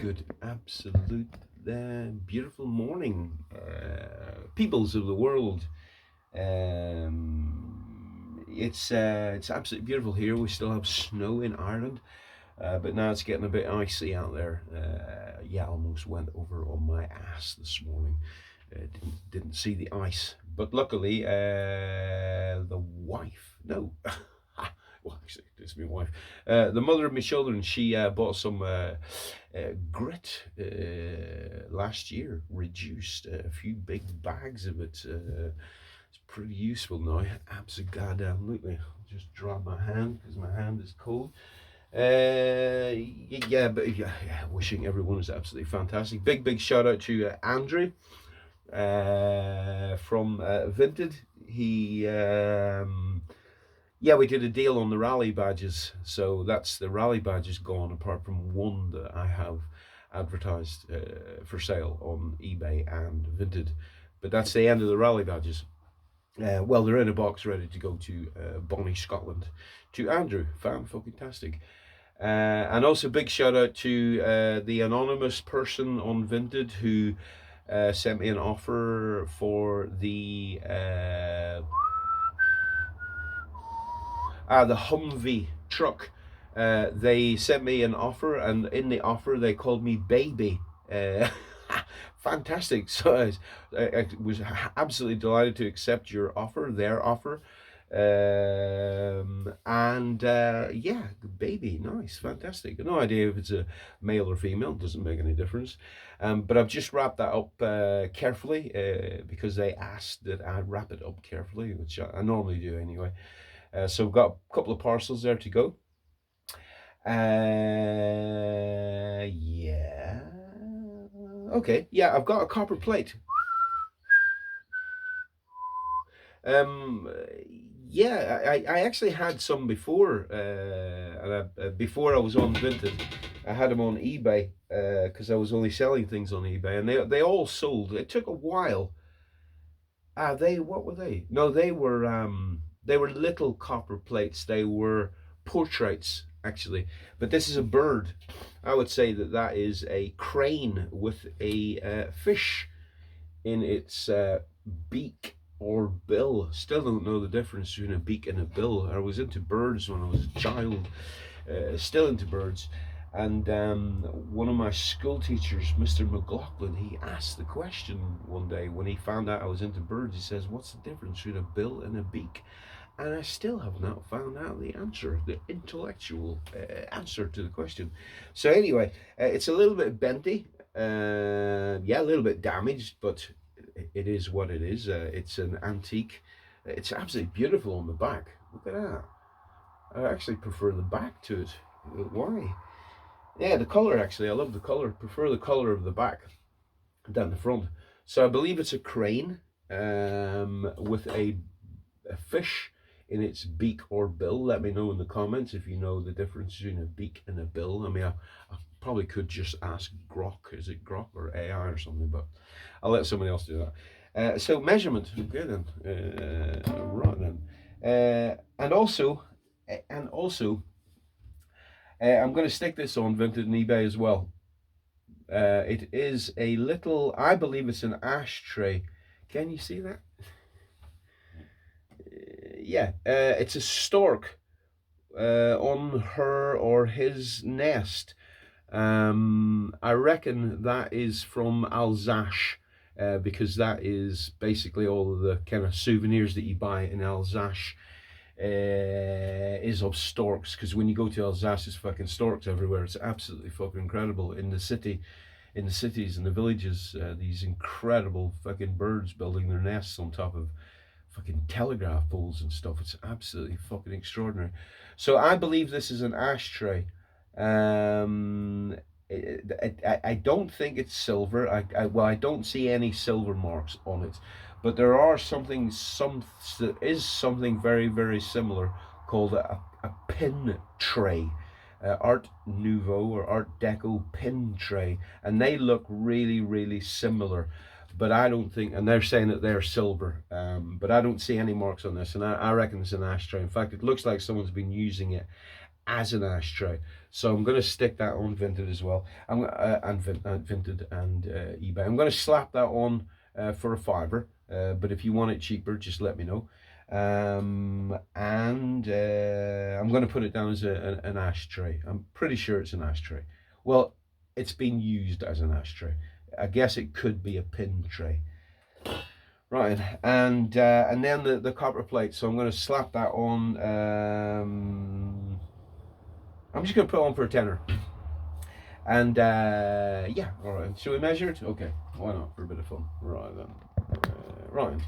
good, absolute, beautiful morning, peoples of the world. It's absolutely beautiful here. We still have snow in Ireland, but now it's getting a bit icy out there. Yeah, I almost went over on my ass this morning. Didn't see the ice, but luckily, the wife, no, well, actually, it's my wife, the mother of my children. She bought some grit last year, reduced a few big bags of it. It's pretty useful now. Absolutely. I'll just dry my hand because my hand is cold. Yeah, but yeah, wishing everyone is absolutely fantastic. Big shout out to Andrew from Vinted. Yeah, we did a deal on the rally badges, so that's the rally badges gone, apart from one that I have advertised for sale on eBay and Vinted. But that's the end of the rally badges. Well, they're in a box ready to go to Bonnie, Scotland, to Andrew. Fan-fucking-tastic. And also big shout out to the anonymous person on Vinted who sent me an offer for the Humvee truck. They sent me an offer, and in the offer they called me baby. Fantastic. So I was absolutely delighted to accept your offer, their offer. And yeah, baby, nice, fantastic. No idea if it's a male or female, doesn't make any difference. But I've just wrapped that up carefully because they asked that I wrap it up carefully, which I normally do anyway. So we've got a couple of parcels there to go. Yeah. Okay. Yeah, I've got a copper plate. Um, yeah, I actually had some before, before I was on Vinted. I had them on eBay because I was only selling things on eBay, and they all sold. It took a while. What were they? No, they were little copper plates. They were portraits actually, but this is a bird. I would say that that is a crane with a fish in its beak or bill. Still don't know the difference between a beak and a bill. I was into birds when I was a child, still into birds. And one of my school teachers, Mr. McLaughlin, he asked the question one day when he found out I was into birds. He says, "What's the difference between a bill and a beak?" And I still have not found out the answer, the intellectual answer to the question. So anyway, it's a little bit bendy, yeah, a little bit damaged, but it is what it is. It's an antique. It's absolutely beautiful on the back. Look at that. I actually prefer the back to it. Why? Yeah, the color actually. I love the color. Prefer the color of the back than the front. So I believe it's a crane with a fish in its beak or bill. Let me know in the comments if you know the difference between a beak and a bill. I mean, I probably could just ask Grok. Is it Grok or AI or something? But I'll let somebody else do that. So measurement. Okay then. Right then. And also, I'm going to stick this on Vinted and eBay as well. It is a little, I believe it's an ashtray. Can you see that? Yeah, it's a stork on her or his nest. I reckon that is from Alsace, because that is basically all of the kind of souvenirs that you buy in Alsace is of storks. Because when you go to Alsace, there's fucking storks everywhere. It's absolutely fucking incredible. In the cities and the villages, these incredible fucking birds building their nests on top of fucking telegraph poles and stuff. It's absolutely fucking extraordinary. So I believe this is an ashtray. I don't think it's silver. Well, I don't see any silver marks on it, but there are something very similar called a pin tray. Art Nouveau or Art Deco pin tray, and they look really similar. But I don't think, and they're saying that they're silver, but I don't see any marks on this, and I reckon it's an ashtray. In fact, it looks like someone's been using it as an ashtray. So I'm going to stick that on Vinted as well. Vinted and eBay. I'm going to slap that on for a fiver. But if you want it cheaper, just let me know. And I'm going to put it down as an ashtray. I'm pretty sure it's an ashtray. Well, it's been used as an ashtray. I guess it could be a pin tray. Right, and then the copper plate. So I'm going to slap that on. I'm just going to put it on for a tenner. And yeah, all right. Shall we measure it? Okay, why not, for a bit of fun. Right then. Right.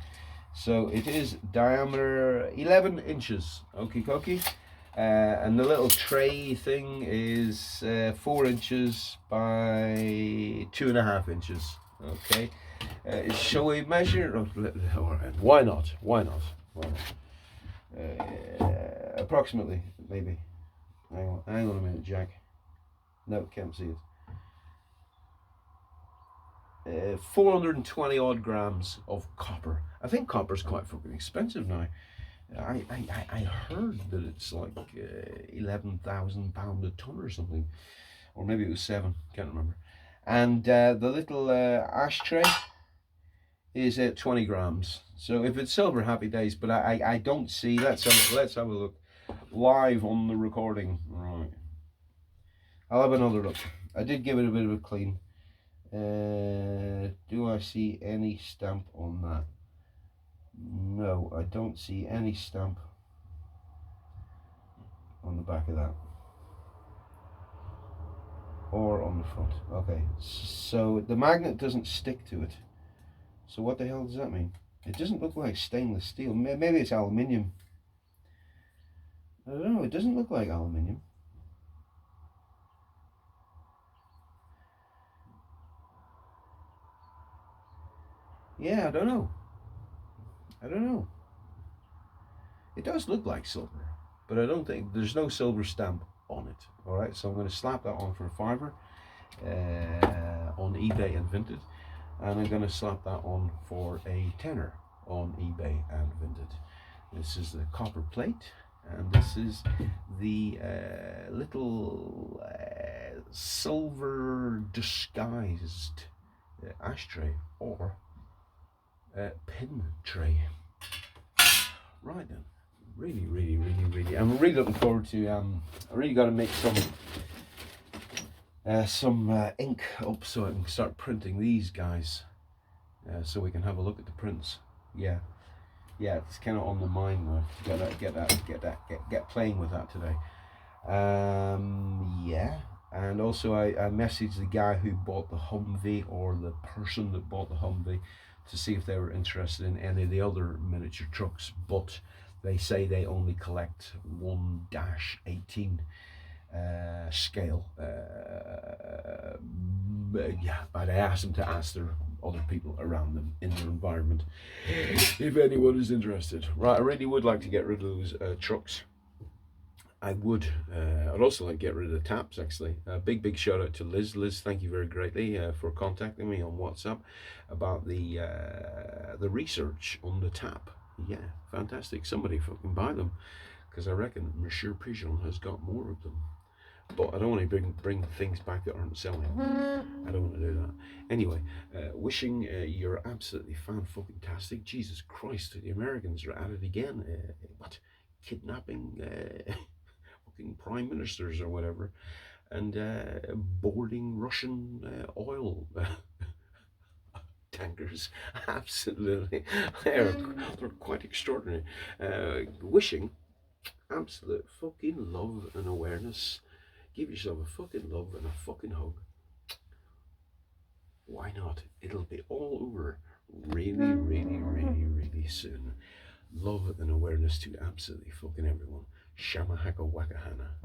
So it is diameter 11 inches. Okie dokie. And the little tray thing is 4 inches by 2.5 inches. Okay. Shall we measure? Oh, all right. Why not? Why not? Why not? Approximately, maybe. Hang on a minute, Jack. No, can't see it. 420 odd grams of copper. I think copper's quite fucking expensive now. I heard that it's like £11,000 a ton or something, or maybe it was 7. Can't remember. And the little ashtray is 20 grams. So if it's silver, happy days. But I don't see. Let's have a look live on the recording. Right. I'll have another look. I did give it a bit of a clean. Do I see any stamp on that? No, I don't see any stamp on the back of that. Or on the front. Okay, so the magnet doesn't stick to it. So what the hell does that mean? It doesn't look like stainless steel. Maybe it's aluminium. I don't know, it doesn't look like aluminium. Yeah, I don't know. It does look like silver, but I don't think there's no silver stamp on it. All right, so I'm going to slap that on for a fiver on eBay and Vinted, and I'm going to slap that on for a tenner on eBay and Vinted. This is the copper plate, and this is the little silver disguised ashtray or pin tray. Right then, really, I'm really looking forward to. I really got to make some ink up so I can start printing these guys, so we can have a look at the prints. Yeah, it's kind of on the mind now. Get playing with that today. Yeah, and also I messaged the guy who bought the Humvee, or the person that bought the Humvee, to see if they were interested in any of the other miniature trucks, but they say they only collect 1-18 scale. Yeah, but I asked them to ask their other people around them in their environment if anyone is interested. Right, I really would like to get rid of those trucks. I would. I'd also like to get rid of the taps, actually. Big shout out to Liz. Liz, thank you very greatly for contacting me on WhatsApp about the research on the tap. Yeah, fantastic. Somebody fucking buy them, because I reckon Monsieur Pigeon has got more of them. But I don't want to bring things back that aren't selling. I don't want to do that. Anyway, wishing you're absolutely fan-fucking-tastic. Jesus Christ, the Americans are at it again. What? Kidnapping fucking prime ministers or whatever, and boarding Russian oil tankers. Absolutely. They're quite extraordinary. Wishing absolute fucking love and awareness. Give yourself a fucking love and a fucking hug. Why not? It'll be all over really soon. Love and awareness to absolutely fucking everyone. Shamahaka Wakahana.